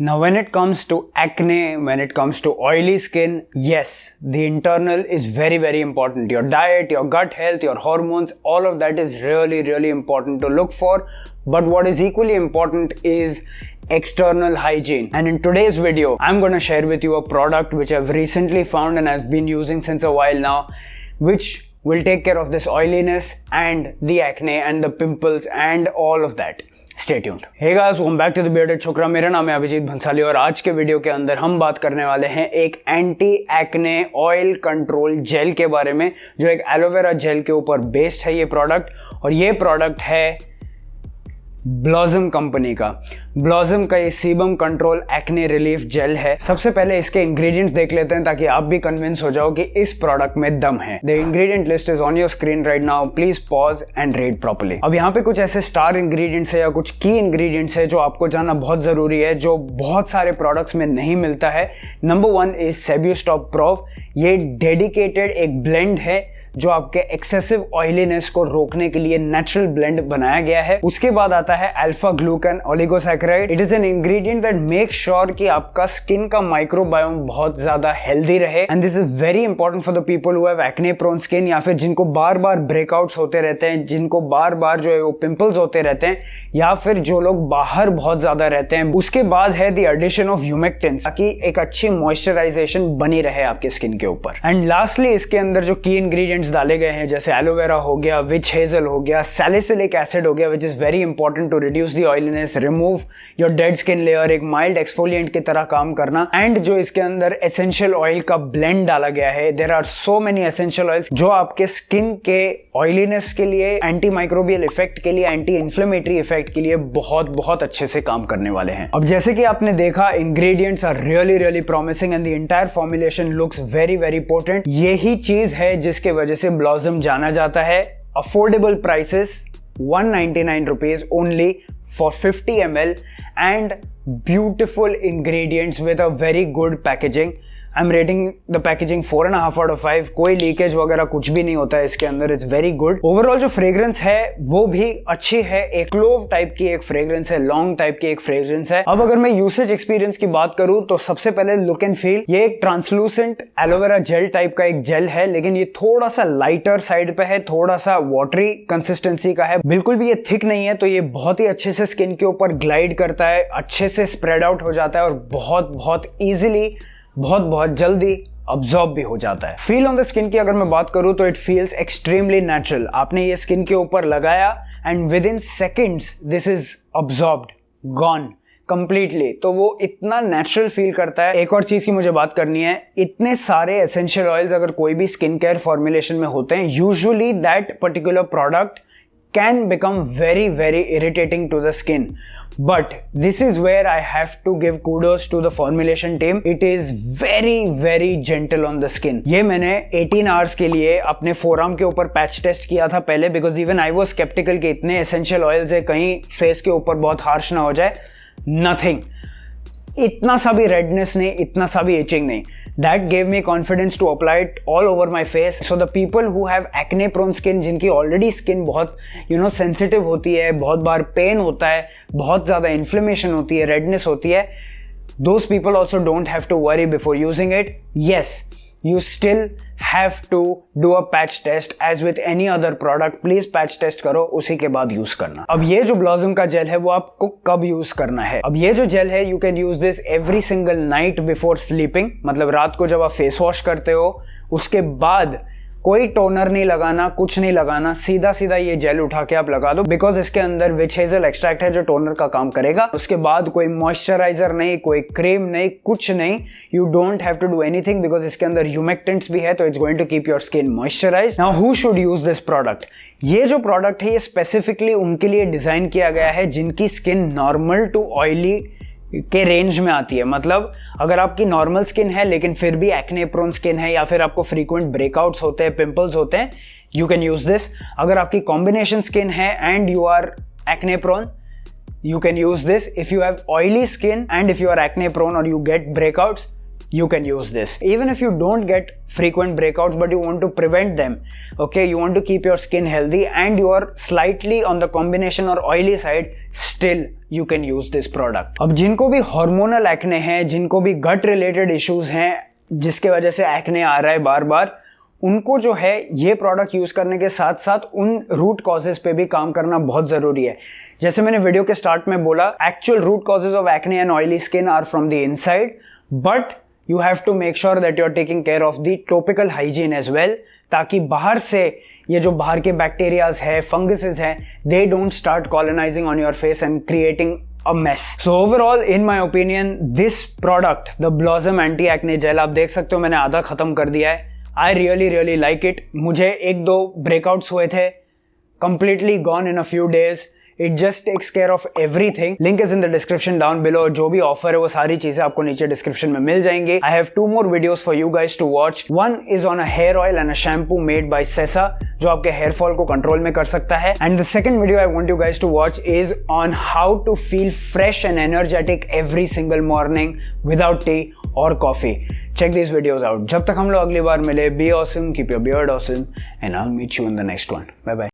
Now, when it comes to acne, when it comes to oily skin, yes, the internal is very, very important. Your diet, your gut health, your hormones, all of that is really, really important to look for. But what is equally important is external hygiene. And in today's video, I'm going to share with you a product which I've recently found and I've been using since a while now, which will take care of this oiliness and the acne and the pimples and all of that. Stay tuned. Hey guys, welcome back to the Bearded Chokra. मेरा नाम है अभिजीत भंसाली और आज के video के अंदर हम बात करने वाले हैं एक anti acne oil control gel के बारे में, जो एक एलोवेरा जेल के ऊपर बेस्ड है ये प्रोडक्ट। और ये प्रोडक्ट है ब्लॉसम कंपनी का। ब्लॉसम का ये sebum control acne relief gel है। सबसे पहले इसके इंग्रेडिएंट्स देख लेते हैं ताकि आप भी कन्विंस हो जाओ कि इस प्रोडक्ट में दम है। The ingredient list is on your screen right now, please pause and read properly. अब यहाँ पे कुछ ऐसे स्टार इंग्रेडिएंट्स है या कुछ की इंग्रेडिएंट्स है जो आपको जानना बहुत जरूरी है, जो बहुत सारे प्रोडक्ट्स में नहीं मिलता है। नंबर 1 इज सेब्यूस्टॉप प्रोव। ये डेडिकेटेड एक ब्लेंड है जो आपके एक्सेसिव ऑयलीनेस को रोकने के लिए नेचुरल ब्लेंड बनाया गया है। उसके बाद आता है alpha glucan oligosaccharide. It is an ingredient that make sure कि आपका स्किन का माइक्रोबायोम बहुत ज्यादा हेल्दी रहे। And this is very important for the people who have acne prone skin, या फिर जिनको बार बार ब्रेकआउट्स होते रहते हैं, जिनको बार बार जो है वो पिंपल्स होते रहते हैं, या फिर जो लोग बाहर बहुत ज्यादा रहते हैं। उसके बाद है द एडिशन ऑफ ह्यूमेक्टेंस, ताकि एक अच्छी मॉइस्चराइजेशन बनी रहे आपके स्किन के ऊपर। एंड लास्टली इसके अंदर जो की इंग्रेडिएंट्स डाले गए हैं, जैसे एलोवेरा हो गया, विच हेजल हो गया, सैलिसिलिक एसिड हो गया, which is very important to reduce the oiliness, remove your dead skin layer, एक माइल्ड एक्सफोलिएंट की तरह काम करना। एंड जो इसके अंदर एसेंशियल ऑयल का ब्लेंड डाला गया है, there are so many essential oils जो आपके स्किन के ऑयलीनेस के लिए, एंटी माइक्रोबियल इफेक्ट के लिए, एंटी इन्फ्लेमेटरी इफेक्ट के लिए बहुत बहुत अच्छे से काम करने वाले हैं। अब जैसे कि आपने देखा, ingredients are really really promising and the entire formulation looks very very potent. यही चीज है जिसके वजह से ब्लॉसम जाना जाता है। Affordable prices 199 rupees only for 50 ml and beautiful ingredients with a very good packaging. I'm rating the packaging 4.5 out of 5. कोई लीकेज वगैरह कुछ भी नहीं होता है इसके अंदर। It's very good. ओवरऑल जो फ्रेग्रेंस है वो भी अच्छी है। एक क्लोव टाइप की एक फ्रेग्रेंस है, लॉन्ग टाइप की एक फ्रेग्रेंस है। अब अगर मैं यूसेज एक्सपीरियंस की बात करूं तो सबसे पहले लुक एंड फील, ये एक ट्रांसलूसेंट एलोवेरा जेल टाइप का एक जेल है, लेकिन ये थोड़ा सा लाइटर साइड पे है, थोड़ा सा वाटरी कंसिस्टेंसी का है। बिल्कुल भी ये थिक नहीं है, तो ये बहुत ही अच्छे से स्किन के ऊपर ग्लाइड करता है, अच्छे से स्प्रेड आउट हो जाता है और बहुत बहुत ईजिली, बहुत जल्दी अब्सॉर्ब भी हो जाता है। फील ऑन द स्किन की अगर मैं बात करूं तो इट फील्स एक्सट्रीमली नेचुरल। आपने ये स्किन के ऊपर लगाया and with in seconds this is absorbed, gone completely. तो वो इतना नेचुरल फील करता है। एक और चीज की मुझे बात करनी है, इतने सारे एसेंशियल ऑयल्स अगर कोई भी स्किन केयर फॉर्मुलेशन में होते हैं, usually that particular product can become very very irritating to the skin, but this is where I have to give kudos to the formulation team. It is very very gentle on the skin. ये मैंने 18 hours के लिए अपने forearm के ऊपर patch test किया था पहले, because even I was skeptical कि इतने essential oils है कहीं फेस के ऊपर बहुत हार्श ना हो जाए। Nothing, इतना सा भी रेडनेस नहीं, इतना सा भी इचिंग नहीं। That gave me confidence to apply it all over my face. So the people who have acne prone skin, जिनकी already skin बहुत sensitive होती है, बहुत बार पेन होता है, बहुत ज़्यादा इन्फ्लेमेशन होती है, रेडनेस होती है, those people also don't have to worry before using it. Yes, you still have to do a patch test as with any other product. Please patch test करो, उसी के बाद यूज करना। अब ये जो ब्लॉसम का जेल है वो आपको कब यूज करना है? अब ये जो जेल है, you can use this every single night before sleeping, मतलब रात को जब आप फेस वॉश करते हो उसके बाद कोई टोनर नहीं लगाना, कुछ नहीं लगाना, सीधा सीधा ये जेल उठा के आप लगा दो, बिकॉज इसके अंदर विच हेजल एक्सट्रैक्ट है जो टोनर का काम करेगा। उसके बाद कोई मॉइस्चराइजर नहीं, कोई क्रीम नहीं, कुछ नहीं। You don't have to do anything because इसके अंदर ह्यूमेक्टेंट्स भी है, तो it's going to keep your skin moisturized. Now who should use this product? ये जो प्रोडक्ट है ये स्पेसिफिकली उनके लिए डिजाइन किया गया है जिनकी स्किन नॉर्मल टू ऑयली के रेंज में आती है। मतलब अगर आपकी नॉर्मल स्किन है लेकिन फिर भी एक्ने प्रोन स्किन है, या फिर आपको फ्रीक्वेंट ब्रेकआउट्स होते हैं, पिंपल्स होते हैं, यू कैन यूज दिस। अगर आपकी कॉम्बिनेशन स्किन है and you are acne prone, you can use this. If you have oily skin and if you are acne prone or you get breakouts, you can use this. Even if you don't get frequent breakouts but you want to prevent them, okay, you want to keep your skin healthy and you are slightly on the combination or oily side, still you can use this product. अब जिनको भी hormonal acne है, जिनको भी gut related issues हैं जिसके वजह से acne आ रहा है बार बार, उनको जो है ये प्रोडक्ट यूज करने के साथ साथ उन रूट कॉजेज पे भी काम करना बहुत जरूरी है. जैसे मैंने वीडियो के स्टार्ट में बोला, actual root causes of acne and oily skin are from the inside, but you have to make sure that you're taking care of the topical hygiene as well, ताकि बाहर से ये जो बाहर के बैक्टीरियाज है, फंगसेस हैं, they don't start colonizing on your face and creating a mess. So overall, in my opinion, this product, the Blossom Anti-Acne Gel, आप देख सकते हो मैंने आधा खत्म कर दिया है. I really like it. मुझे 1-2 breakouts हुए थे, completely gone in a few days. It just takes care of everything. Link is in the description down below. जो भी ऑफर है वो सारी चीजें आपको नीचे डिस्क्रिप्शन में मिल जाएंगी. I have 2 more videos for you guys to watch. One is on a hair oil and a shampoo made by Sesa, जो आपके hair fall को कंट्रोल में कर सकता है. And the second video I want you guys to watch is on how to feel fresh and energetic every single morning without tea or coffee. Check these videos out. जब तक हम लोग अगली बार मिले, be awesome, keep your beard awesome, and I'll meet you in the next one. Bye bye.